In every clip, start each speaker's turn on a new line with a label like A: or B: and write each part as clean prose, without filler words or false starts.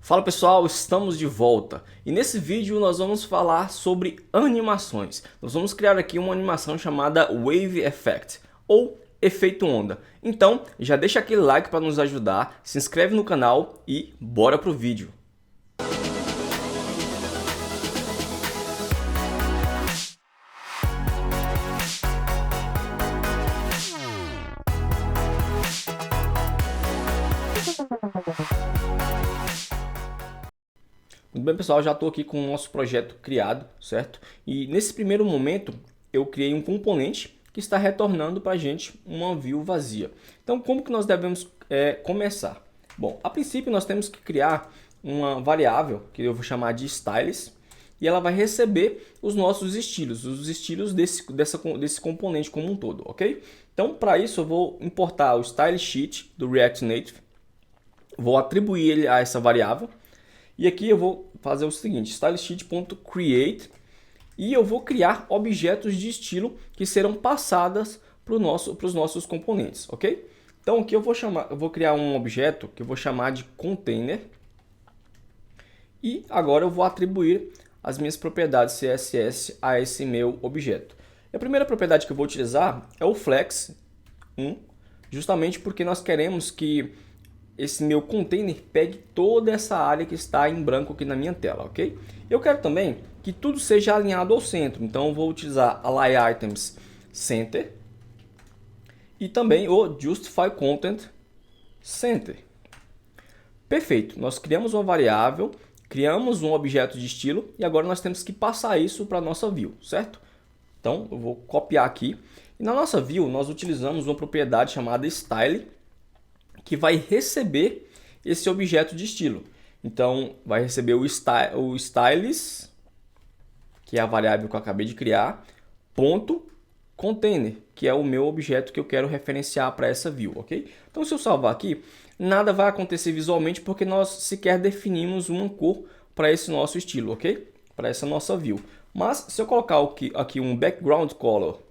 A: Fala pessoal, estamos de volta e nesse vídeo nós vamos falar sobre animações. Nós vamos criar aqui uma animação chamada Wave Effect ou efeito onda. Então já deixa aquele like para nos ajudar, se inscreve no canal e bora pro vídeo. Muito bem pessoal, já estou aqui com o nosso projeto criado, certo? E nesse primeiro momento eu criei um componente que está retornando para a gente uma view vazia. Então como que nós devemos começar? Bom, a princípio nós temos que criar uma variável que eu vou chamar de styles e ela vai receber os nossos estilos, os estilos desse componente como um todo, ok? Então para isso eu vou importar o style sheet do React Native, vou atribuir ele a essa variável. E aqui eu vou fazer o seguinte, stylesheet.create, e eu vou criar objetos de estilo que serão passadas para os nossos componentes, ok? Então aqui eu vou criar um objeto que eu vou chamar de container, e agora eu vou atribuir as minhas propriedades CSS a esse meu objeto. E a primeira propriedade que eu vou utilizar é o flex1, justamente porque nós queremos que esse meu container pegue toda essa área que está em branco aqui na minha tela, ok? Eu quero também que tudo seja alinhado ao centro, então eu vou utilizar align items center e também o justify content center. Perfeito, nós criamos uma variável, criamos um objeto de estilo e agora nós temos que passar isso para a nossa view, certo? Então eu vou copiar aqui e na nossa view nós utilizamos uma propriedade chamada style, que vai receber esse objeto de estilo. Então, vai receber o styles, que é a variável que eu acabei de criar, ponto container, que é o meu objeto que eu quero referenciar para essa view, ok? Então, se eu salvar aqui, nada vai acontecer visualmente porque nós sequer definimos uma cor para esse nosso estilo, ok? Para essa nossa view. Mas, se eu colocar aqui um background color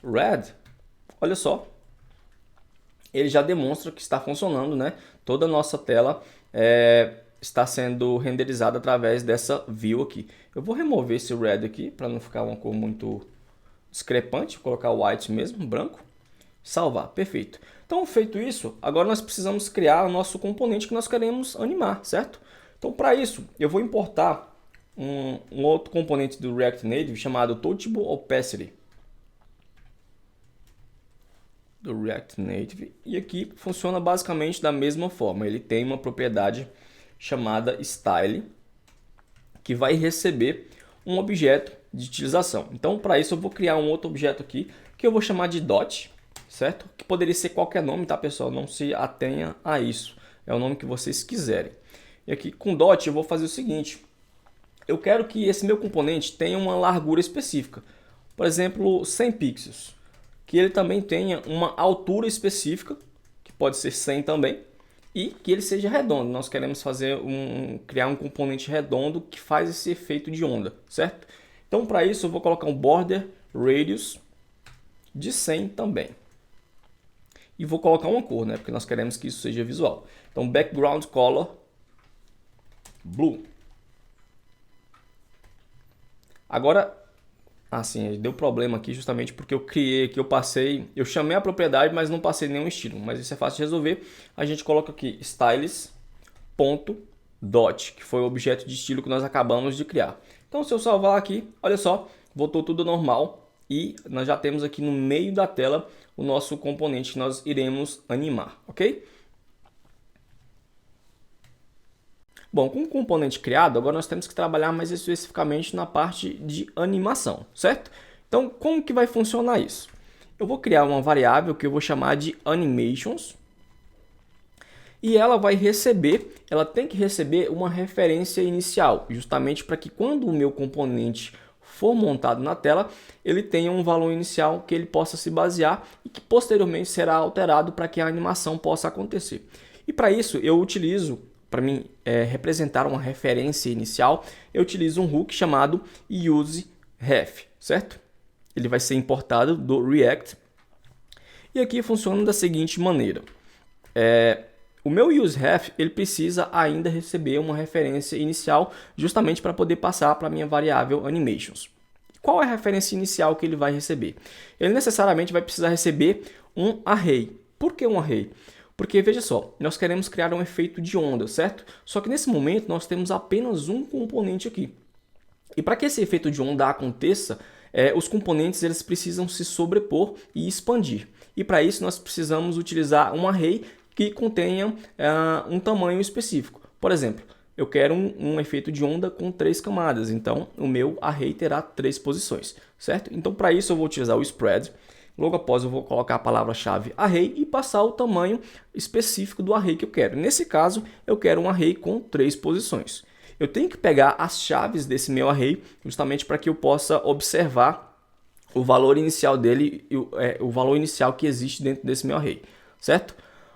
A: red, olha só, ele já demonstra que está funcionando, né? Toda a nossa tela está sendo renderizada através dessa view aqui. Eu vou remover esse red aqui para não ficar uma cor muito discrepante, vou colocar o white mesmo, branco, salvar, perfeito. Então feito isso, agora nós precisamos criar o nosso componente que nós queremos animar, certo? Então para isso, eu vou importar um outro componente do React Native chamado Touchable Opacity. Do React Native, e aqui funciona basicamente da mesma forma. Ele tem uma propriedade chamada style, que vai receber um objeto de utilização. Então para isso eu vou criar um outro objeto aqui que eu vou chamar de dot, certo? Que poderia ser qualquer nome, tá pessoal? Não se atenha a isso, é o nome que vocês quiserem. E aqui com dot eu vou fazer o seguinte, eu quero que esse meu componente tenha uma largura específica, por exemplo 100 pixels. Que ele também tenha uma altura específica, que pode ser 100 também, e que ele seja redondo. Nós queremos criar um componente redondo que faz esse efeito de onda, certo? Então para isso eu vou colocar um border radius de 100 também. E vou colocar uma cor, né? Porque nós queremos que isso seja visual. Então background color blue. Agora assim, deu problema aqui justamente porque eu eu chamei a propriedade, mas não passei nenhum estilo. Mas isso é fácil de resolver. A gente coloca aqui styles.dot, que foi o objeto de estilo que nós acabamos de criar. Então, se eu salvar aqui, olha só, voltou tudo normal e nós já temos aqui no meio da tela o nosso componente que nós iremos animar, ok? Bom, com o componente criado, agora nós temos que trabalhar mais especificamente na parte de animação, certo? Então, como que vai funcionar isso? Eu vou criar uma variável que eu vou chamar de animations e ela tem que receber uma referência inicial, justamente para que quando o meu componente for montado na tela, ele tenha um valor inicial que ele possa se basear e que posteriormente será alterado para que a animação possa acontecer. E para isso eu utilizo, para mim representar uma referência inicial, eu utilizo um hook chamado useRef, certo? Ele vai ser importado do React. E aqui funciona da seguinte maneira. o meu useRef ele precisa ainda receber uma referência inicial justamente para poder passar para a minha variável animations. Qual é a referência inicial que ele vai receber? Ele necessariamente vai precisar receber um array. Por que um array? Porque, veja só, nós queremos criar um efeito de onda, certo? Só que nesse momento nós temos apenas um componente aqui. E para que esse efeito de onda aconteça, os componentes eles precisam se sobrepor e expandir. E para isso nós precisamos utilizar um array que contenha um tamanho específico. Por exemplo, eu quero um efeito de onda com 3 camadas, então o meu array terá 3 posições, certo? Então para isso eu vou utilizar o spread. Logo após eu vou colocar a palavra-chave array e passar o tamanho específico do array que eu quero. Nesse caso, eu quero um array com 3 posições. Eu tenho que pegar as chaves desse meu array justamente para que eu possa observar o valor inicial dele, o valor inicial que existe dentro desse meu array, certo?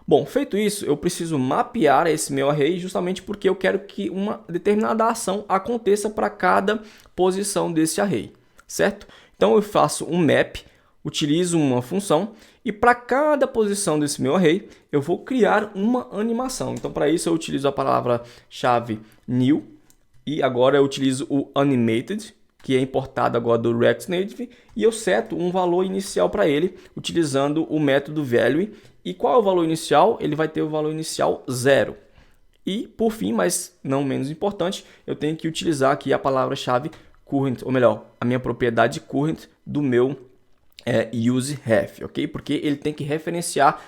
A: Bom, feito isso, eu preciso mapear esse meu array justamente porque eu quero que uma determinada ação aconteça para cada posição desse array, certo? Então eu faço um map, utilizo uma função e para cada posição desse meu array eu vou criar uma animação. Então para isso eu utilizo a palavra-chave new e agora eu utilizo o animated, que é importado agora do React Native, e eu seto um valor inicial para ele utilizando o método value. E qual é o valor inicial? Ele vai ter o valor inicial 0. E por fim, mas não menos importante, eu tenho que utilizar aqui a palavra-chave current, ou melhor, a minha propriedade current do meu useRef, ok? Porque ele tem que referenciar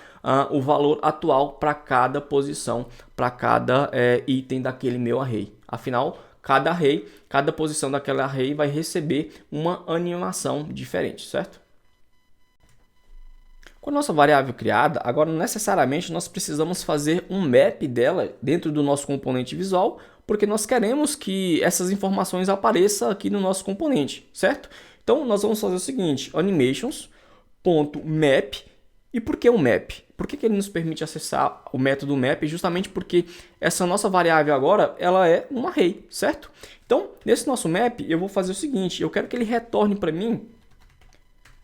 A: o valor atual para cada posição, para cada item daquele meu array. Afinal, cada posição daquele array vai receber uma animação diferente, certo? Com a nossa variável criada, agora necessariamente nós precisamos fazer um map dela dentro do nosso componente visual, porque nós queremos que essas informações apareçam aqui no nosso componente, certo? Então nós vamos fazer o seguinte, animations.map. E por que um map? Por que ele nos permite acessar o método map? Justamente porque essa nossa variável agora ela é um array, certo? Então, nesse nosso map, eu vou fazer o seguinte, eu quero que ele retorne para mim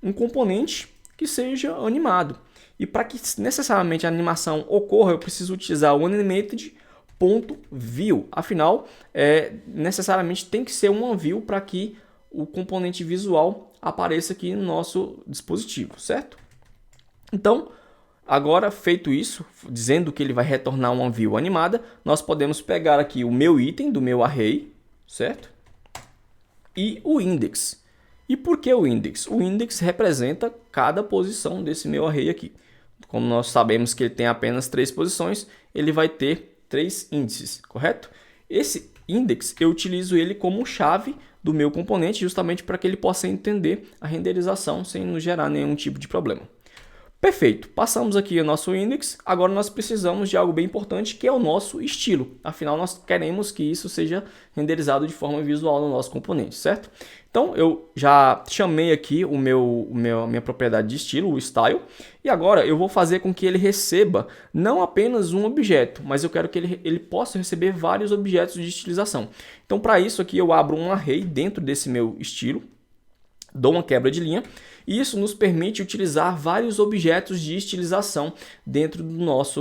A: um componente que seja animado. E para que necessariamente a animação ocorra, eu preciso utilizar o animated.view. Afinal, necessariamente tem que ser uma view para que o componente visual apareça aqui no nosso dispositivo, certo? Então, agora feito isso, dizendo que ele vai retornar uma view animada, nós podemos pegar aqui o meu item do meu array, certo? E o index. E por que o index? O index representa cada posição desse meu array aqui. Como nós sabemos que ele tem apenas 3 posições, ele vai ter 3 índices, correto? Esse index eu utilizo ele como chave do meu componente justamente para que ele possa entender a renderização sem nos gerar nenhum tipo de problema. Perfeito, passamos aqui o nosso index, agora nós precisamos de algo bem importante que é o nosso estilo. Afinal, nós queremos que isso seja renderizado de forma visual no nosso componente, certo? Então, eu já chamei aqui a minha propriedade de estilo, o style, e agora eu vou fazer com que ele receba não apenas um objeto, mas eu quero que ele possa receber vários objetos de estilização. Então, para isso aqui eu abro um array dentro desse meu estilo, dou uma quebra de linha, e isso nos permite utilizar vários objetos de estilização dentro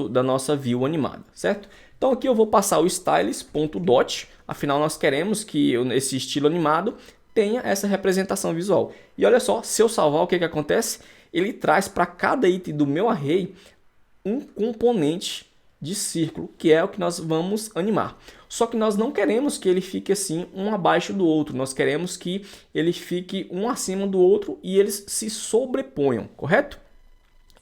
A: da nossa view animada, certo? Então aqui eu vou passar o styles.dot, afinal nós queremos que esse estilo animado tenha essa representação visual. E olha só, se eu salvar, o que acontece? Ele traz para cada item do meu array um componente de círculo, que é o que nós vamos animar. Só que nós não queremos que ele fique assim, um abaixo do outro. Nós queremos que ele fique um acima do outro e eles se sobreponham, correto?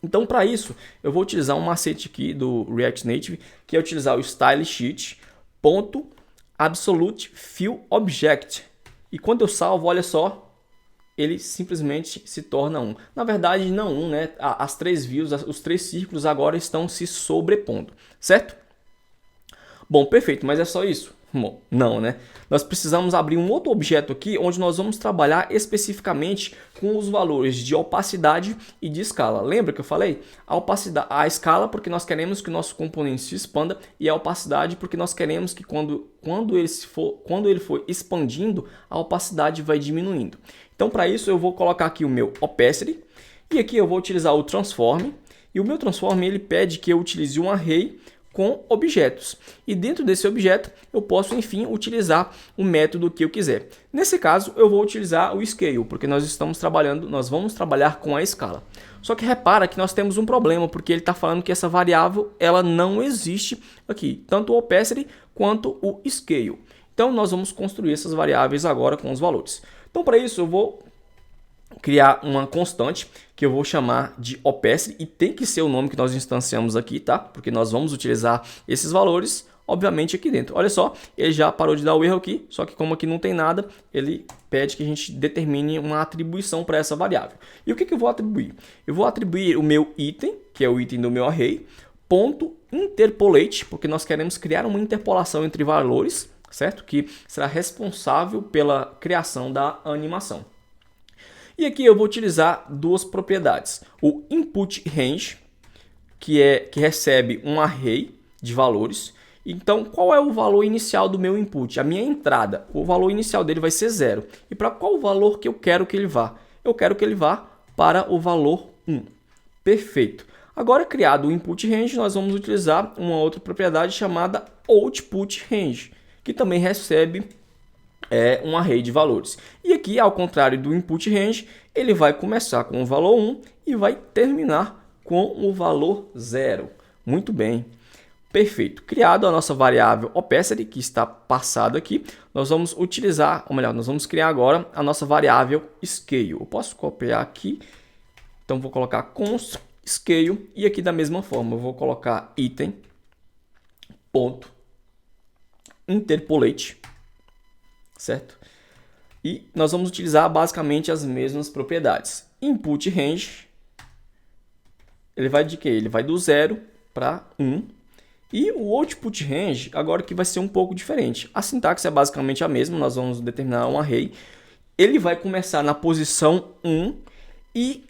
A: Então, para isso, eu vou utilizar um macete aqui do React Native, que é utilizar o styleSheet.AbsoluteFillObject. E quando eu salvo, olha só, ele simplesmente se torna um. Na verdade, não um, né? As 3 views, os 3 círculos agora estão se sobrepondo, certo? Bom, perfeito, mas é só isso? Bom, não, né? Nós precisamos abrir um outro objeto aqui, onde nós vamos trabalhar especificamente com os valores de opacidade e de escala. Lembra que eu falei? A escala porque nós queremos que o nosso componente se expanda e a opacidade porque nós queremos que quando ele for expandindo, a opacidade vai diminuindo. Então, para isso, eu vou colocar aqui o meu opacity e aqui eu vou utilizar o transform. E o meu transform ele pede que eu utilize um array com objetos. E dentro desse objeto, eu posso, enfim, utilizar o método que eu quiser. Nesse caso, eu vou utilizar o scale, porque nós vamos trabalhar com a escala. Só que repara que nós temos um problema, porque ele está falando que essa variável ela não existe aqui, tanto o opacity quanto o scale. Então, nós vamos construir essas variáveis agora com os valores. Então, para isso, eu vou criar uma constante que eu vou chamar de opacity, e tem que ser o nome que nós instanciamos aqui, tá? Porque nós vamos utilizar esses valores, obviamente, aqui dentro. Olha só, ele já parou de dar o erro aqui, só que como aqui não tem nada, ele pede que a gente determine uma atribuição para essa variável. E o que eu vou atribuir? Eu vou atribuir o meu item, que é o item do meu array, ponto interpolate, porque nós queremos criar uma interpolação entre valores, certo? Que será responsável pela criação da animação. E aqui eu vou utilizar duas propriedades. O input range, que recebe um array de valores. Então, qual é o valor inicial do meu input? A minha entrada, o valor inicial dele vai ser 0. E para qual valor que eu quero que ele vá? Eu quero que ele vá para o valor 1. Perfeito. Agora, criado o input range, nós vamos utilizar uma outra propriedade chamada output range, que também recebe um array de valores. E aqui, ao contrário do input range, ele vai começar com o valor 1 e vai terminar com o valor 0. Muito bem. Perfeito. Criado a nossa variável opacity, que está passada aqui, nós vamos utilizar, ou melhor, nós vamos criar agora a nossa variável scale. Eu posso copiar aqui, então vou colocar const scale, e aqui da mesma forma eu vou colocar item ponto interpolate, certo? E nós vamos utilizar basicamente as mesmas propriedades. Input range, ele vai de quê? Ele vai do 0 para 1. E o output range, agora que vai ser um pouco diferente. A sintaxe é basicamente a mesma, nós vamos determinar um array. Ele vai começar na posição 1 e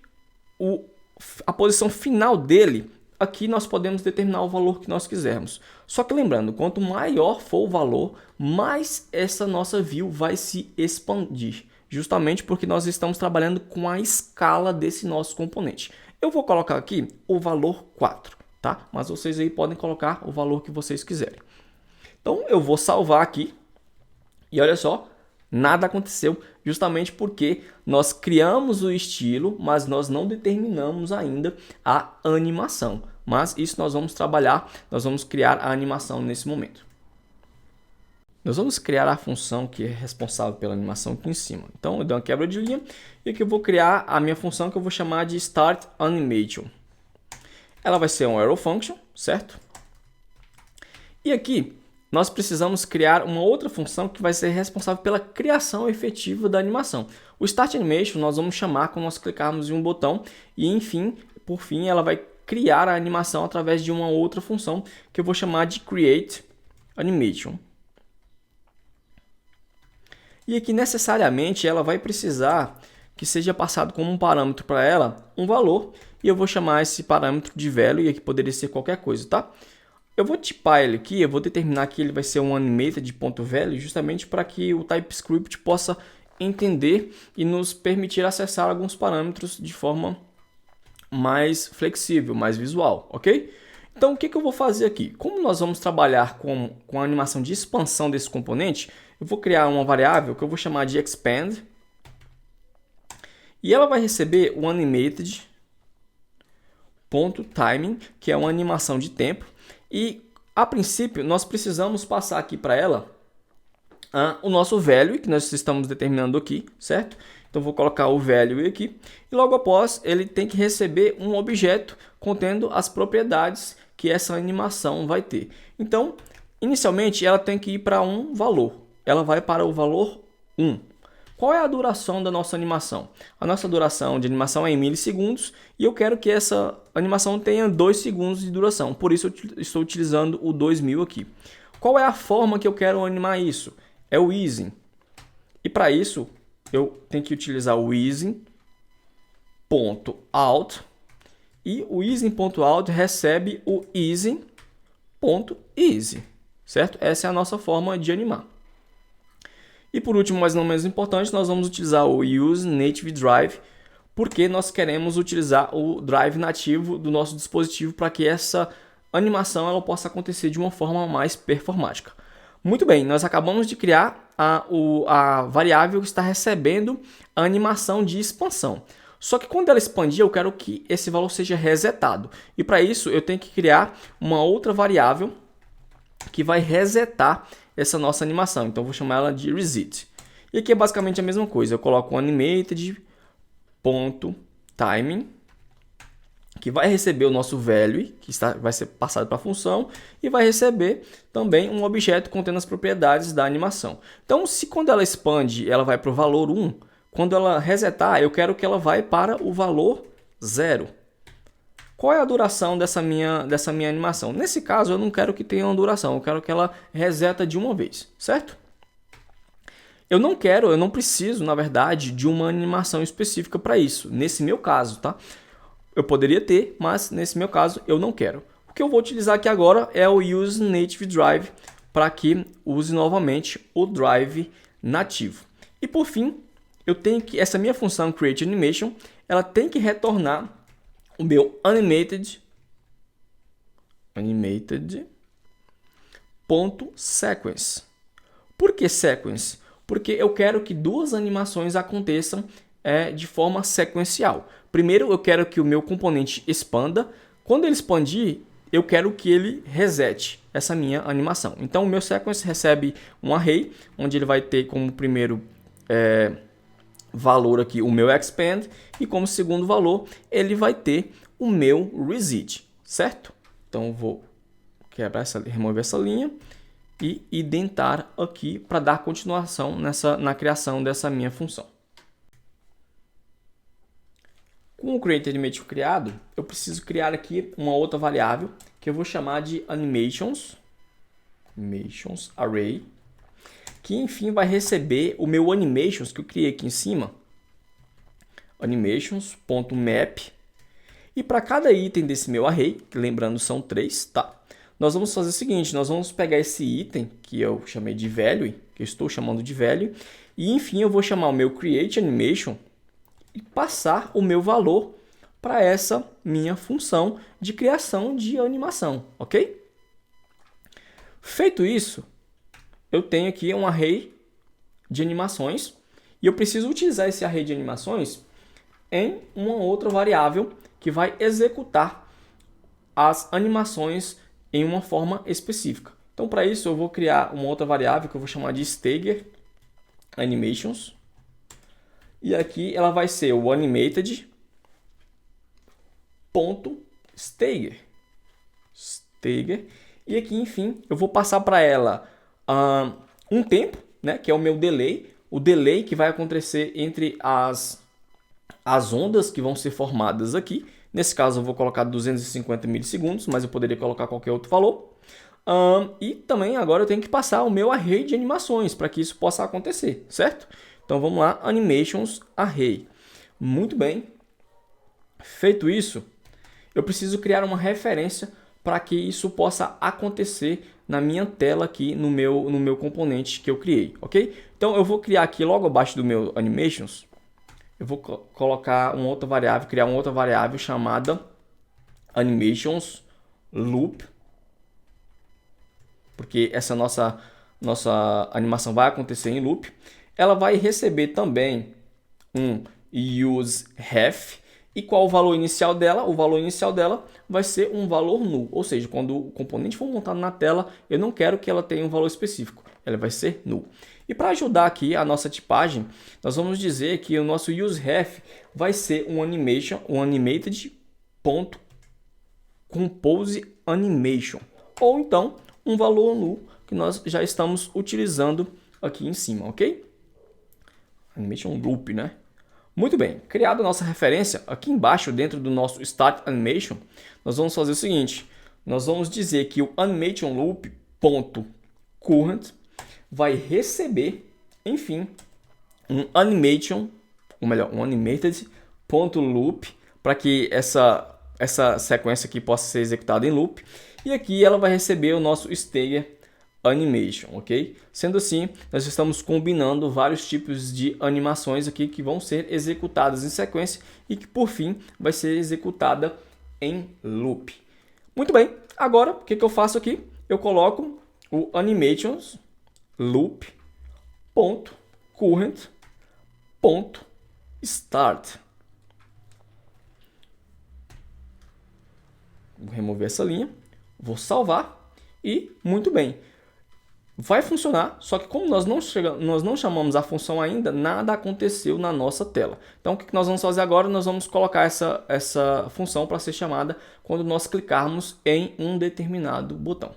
A: a posição final dele, aqui nós podemos determinar o valor que nós quisermos. Só que lembrando, quanto maior for o valor, mais essa nossa view vai se expandir. Justamente porque nós estamos trabalhando com a escala desse nosso componente. Eu vou colocar aqui o valor 4, tá? Mas vocês aí podem colocar o valor que vocês quiserem. Então eu vou salvar aqui e olha só, nada aconteceu, justamente porque nós criamos o estilo, mas nós não determinamos ainda a animação. Mas isso nós vamos trabalhar, nós vamos criar a animação nesse momento. Nós vamos criar a função que é responsável pela animação aqui em cima. Então eu dou uma quebra de linha e aqui eu vou criar a minha função que eu vou chamar de Start Animation. Ela vai ser um arrow function, certo? E aqui nós precisamos criar uma outra função que vai ser responsável pela criação efetiva da animação. O Start Animation nós vamos chamar quando nós clicarmos em um botão e, enfim, por fim, ela vai criar a animação através de uma outra função que eu vou chamar de Create Animation. E aqui, necessariamente, ela vai precisar que seja passado como um parâmetro para ela um valor e eu vou chamar esse parâmetro de value e aqui poderia ser qualquer coisa, tá? Eu vou tipar ele aqui, eu vou determinar que ele vai ser um animated.value justamente para que o TypeScript possa entender e nos permitir acessar alguns parâmetros de forma mais flexível, mais visual, ok? Então, o que eu vou fazer aqui? Como nós vamos trabalhar com a animação de expansão desse componente, eu vou criar uma variável que eu vou chamar de expand e ela vai receber o animated.timing, que é uma animação de tempo. E, a princípio, nós precisamos passar aqui para ela o nosso value, que nós estamos determinando aqui, certo? Então, vou colocar o value aqui. E logo após, ele tem que receber um objeto contendo as propriedades que essa animação vai ter. Então, inicialmente, ela tem que ir para um valor. Ela vai para o valor 1. Qual é a duração da nossa animação? A nossa duração de animação é em milissegundos e eu quero que essa animação tenha 2 segundos de duração. Por isso eu estou utilizando o 2000 aqui. Qual é a forma que eu quero animar isso? É o easing. E para isso eu tenho que utilizar o easing.out e o easing.out recebe o easing.easy, certo? Essa é a nossa forma de animar. E por último, mas não menos importante, nós vamos utilizar o useNativeDrive, porque nós queremos utilizar o drive nativo do nosso dispositivo para que essa animação ela possa acontecer de uma forma mais performática. Muito bem, nós acabamos de criar a variável que está recebendo a animação de expansão. Só que quando ela expandir, eu quero que esse valor seja resetado. E para isso, eu tenho que criar uma outra variável que vai resetar essa nossa animação. Então, eu vou chamar ela de reset. E aqui é basicamente a mesma coisa. Eu coloco um animated.timing, que vai receber o nosso value, que vai ser passado para a função, e vai receber também um objeto contendo as propriedades da animação. Então, se quando ela expande, ela vai para o valor 1, quando ela resetar, eu quero que ela vai para o valor 0. Qual é a duração dessa minha animação? Nesse caso, eu não quero que tenha uma duração, eu quero que ela reseta de uma vez, certo? Eu não preciso, na verdade, de uma animação específica para isso, nesse meu caso, tá? Eu poderia ter, mas nesse meu caso eu não quero. O que eu vou utilizar aqui agora é o use native drive para que use novamente o drive nativo. E por fim, eu tenho que essa minha função create animation, ela tem que retornar o meu animated.sequence. Por que sequence? Porque eu quero que duas animações aconteçam de forma sequencial. Primeiro, eu quero que o meu componente expanda. Quando ele expandir, eu quero que ele resete essa minha animação. Então, o meu sequence recebe um array, onde ele vai ter como primeiro valor aqui o meu expand, e como segundo valor, ele vai ter o meu reset, certo? Então, eu vou remover essa linha e identar aqui para dar continuação na criação dessa minha função. Com o createAnimation criado, eu preciso criar aqui uma outra variável que eu vou chamar de animations array, que enfim vai receber o meu animations que eu criei aqui em cima, animations.map, e para cada item desse meu array, que lembrando são 3, tá? Nós vamos fazer o seguinte, nós vamos pegar esse item que eu chamei de value, que eu estou chamando de value, e enfim eu vou chamar o meu createAnimation e passar o meu valor para essa minha função de criação de animação, ok? Feito isso, eu tenho aqui um array de animações e eu preciso utilizar esse array de animações em uma outra variável que vai executar as animações em uma forma específica. Então, para isso, eu vou criar uma outra variável que eu vou chamar de stagger animations. E aqui ela vai ser o animated.stagger. E aqui, enfim, eu vou passar para ela um tempo, né, que é o meu delay. O delay que vai acontecer entre as ondas que vão ser formadas aqui. Nesse caso, eu vou colocar 250 milissegundos, mas eu poderia colocar qualquer outro valor. E também agora eu tenho que passar o meu array de animações para que isso possa acontecer, certo? Então vamos lá, animations array. Muito bem. Feito isso, eu preciso criar uma referência para que isso possa acontecer na minha tela aqui no meu componente que eu criei, ok? Então eu vou criar aqui logo abaixo do meu animations, eu vou colocar uma outra variável, criar uma outra variável chamada animations loop, porque essa nossa animação vai acontecer em loop. Ela vai receber também um useRef. E qual o valor inicial dela? O valor inicial dela vai ser um valor null. Ou seja, quando o componente for montado na tela, eu não quero que ela tenha um valor específico. Ela vai ser null. E para ajudar aqui a nossa tipagem, nós vamos dizer que o nosso useRef vai ser um animated.composeAnimation. Ou então, um valor null que nós já estamos utilizando aqui em cima, ok? Animation Loop, né? Muito bem, criada a nossa referência, aqui embaixo, dentro do nosso Start Animation, nós vamos fazer o seguinte. Nós vamos dizer que o Animation Loop.current vai receber, enfim, um animated.loop, para que essa sequência aqui possa ser executada em loop. E aqui ela vai receber o nosso stagger animation, ok? Sendo assim, nós estamos combinando vários tipos de animações aqui que vão ser executadas em sequência e que por fim vai ser executada em loop. Muito bem, Agora, o que eu faço aqui? Eu coloco o animations loop.current.start. Vou remover essa linha, vou salvar e muito bem. Vai funcionar, só que como nós não chamamos a função ainda, nada aconteceu na nossa tela. Então o que nós vamos fazer agora? Nós vamos colocar essa função para ser chamada quando nós clicarmos em um determinado botão.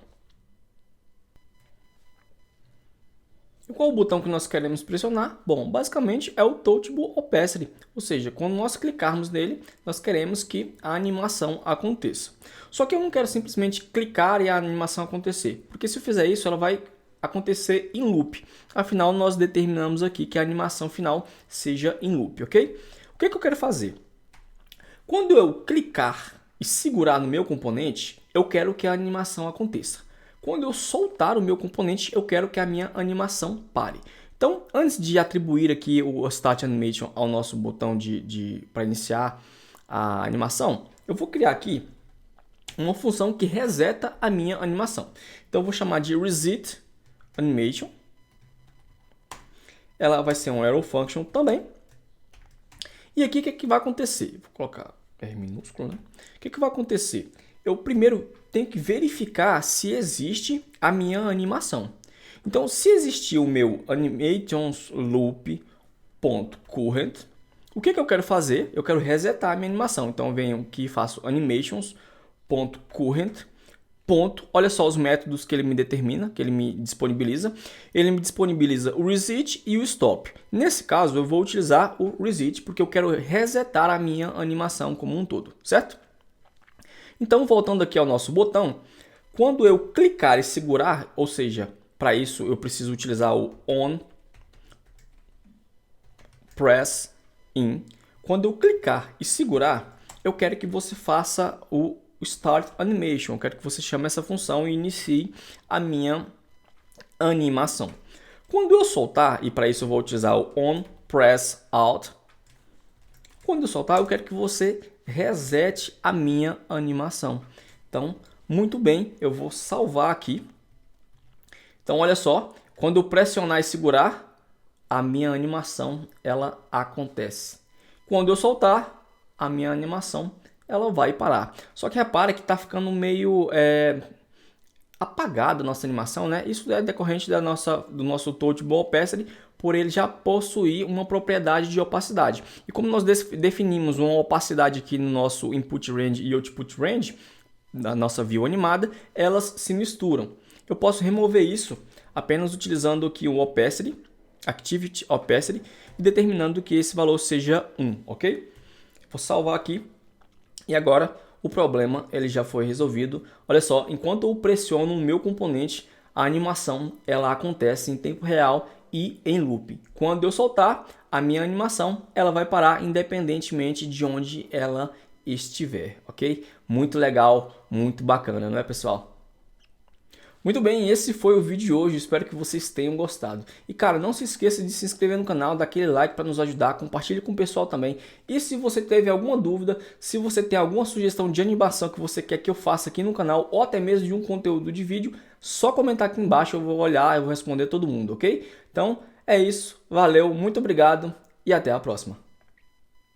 A: E qual o botão que nós queremos pressionar? Bom, basicamente é o Touchable Opacity, ou seja, quando nós clicarmos nele, nós queremos que a animação aconteça. Só que eu não quero simplesmente clicar e a animação acontecer, porque se eu fizer isso, ela vai acontecer em loop. Afinal, nós determinamos aqui que a animação final seja em loop, ok? O que eu quero fazer? Quando eu clicar e segurar no meu componente, eu quero que a animação aconteça. Quando eu soltar o meu componente, eu quero que a minha animação pare. Então, antes de atribuir aqui o Start Animation ao nosso botão para iniciar a animação, eu vou criar aqui uma função que reseta a minha animação. Então, eu vou chamar de Reset Animation. Ela vai ser um arrow function também. E aqui o que vai acontecer? Vou colocar R minúsculo, né? O que vai acontecer? Eu primeiro tenho que verificar se existe a minha animação. Então, se existir o meu animations loop.current, o que eu quero fazer? Eu quero resetar a minha animação. Então, eu venho aqui e faço animations.current. Olha só os métodos que ele me determina, que ele me disponibiliza. Ele me disponibiliza o reset e o stop. Nesse caso, eu vou utilizar o reset porque eu quero resetar a minha animação como um todo, certo? Então, voltando aqui ao nosso botão, quando eu clicar e segurar, ou seja, para isso eu preciso utilizar o on press in. Quando eu clicar e segurar, eu quero que você faça o Start Animation. Eu quero que você chame essa função e inicie a minha animação. Quando eu soltar, e para isso eu vou utilizar o on press out. Quando eu soltar, eu quero que você resete a minha animação. Então, muito bem, eu vou salvar aqui. Então, olha só, quando eu pressionar e segurar, a minha animação ela acontece. Quando eu soltar, a minha animação ela vai parar. Só que repara que está ficando meio apagada a nossa animação, né? Isso é decorrente do nosso Touchable Opacity, por ele já possuir uma propriedade de opacidade. E como nós definimos uma opacidade aqui no nosso Input Range e Output Range, da nossa view animada, elas se misturam. Eu posso remover isso apenas utilizando aqui o Opacity, Activity Opacity, e determinando que esse valor seja 1, ok? Vou salvar aqui. E agora o problema ele já foi resolvido. Olha só, enquanto eu pressiono o meu componente, a animação ela acontece em tempo real e em loop. Quando eu soltar, a minha animação ela vai parar independentemente de onde ela estiver, ok? Muito legal, muito bacana, não é, pessoal? Muito bem, esse foi o vídeo de hoje, espero que vocês tenham gostado. E cara, não se esqueça de se inscrever no canal, dar aquele like para nos ajudar, compartilhe com o pessoal também. E se você teve alguma dúvida, se você tem alguma sugestão de animação que você quer que eu faça aqui no canal, ou até mesmo de um conteúdo de vídeo, só comentar aqui embaixo, eu vou olhar, eu vou responder todo mundo, ok? Então, é isso, valeu, muito obrigado e até a próxima.